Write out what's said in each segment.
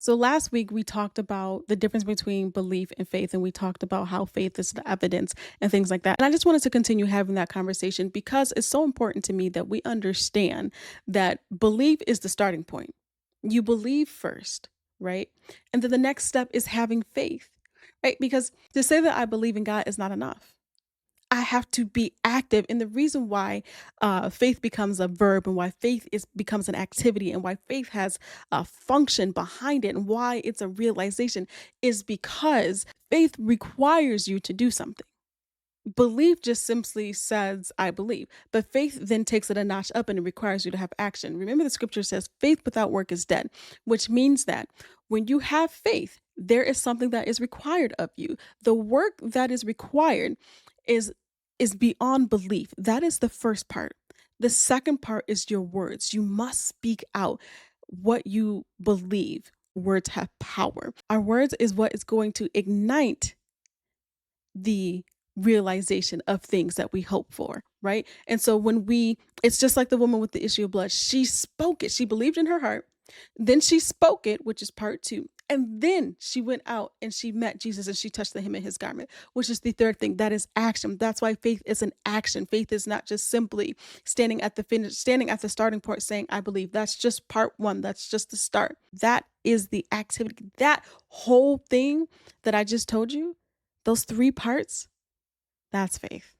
So last week we talked about the difference between belief and faith, and we talked about how faith is the evidence and things like that. And I just wanted to continue having that conversation because it's so important to me that we understand that belief is the starting point. You believe first, right? And then the next step is having faith, right? Because to say that I believe in God is not enough. I have to be active. And the reason why faith becomes a verb and why faith is becomes an activity and why faith has a function behind it and why it's a realization is because faith requires you to do something. Belief just simply says, I believe. But faith then takes it a notch up and it requires you to have action. Remember, the scripture says, faith without work is dead, which means that when you have faith, there is something that is required of you. The work that is required is is beyond belief. That is the first part. The second part is your words. You must speak out what you believe. Words have power. Our words is what is going to ignite the realization of things that we hope for, right? And so it's just like the woman with the issue of blood. She spoke it. She believed in her heart. Then she spoke it, which is part two. And then she went out and she met Jesus and she touched the hem of his garment, which is the third thing. That is action. That's why faith is an action. Faith is not just simply standing at the starting point saying, I believe. That's just part one. That's just the start. That is the activity. That whole thing that I just told you, those three parts, that's faith.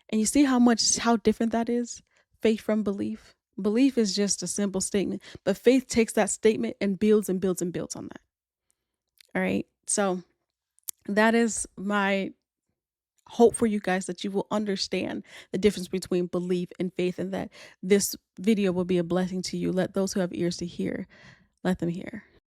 And you see how different that is? Faith from belief. Belief is just a simple statement, but faith takes that statement and builds and builds and builds on that. All right. So that is my hope for you guys, that you will understand the difference between belief and faith, and that this video will be a blessing to you. Let those who have ears to hear, let them hear.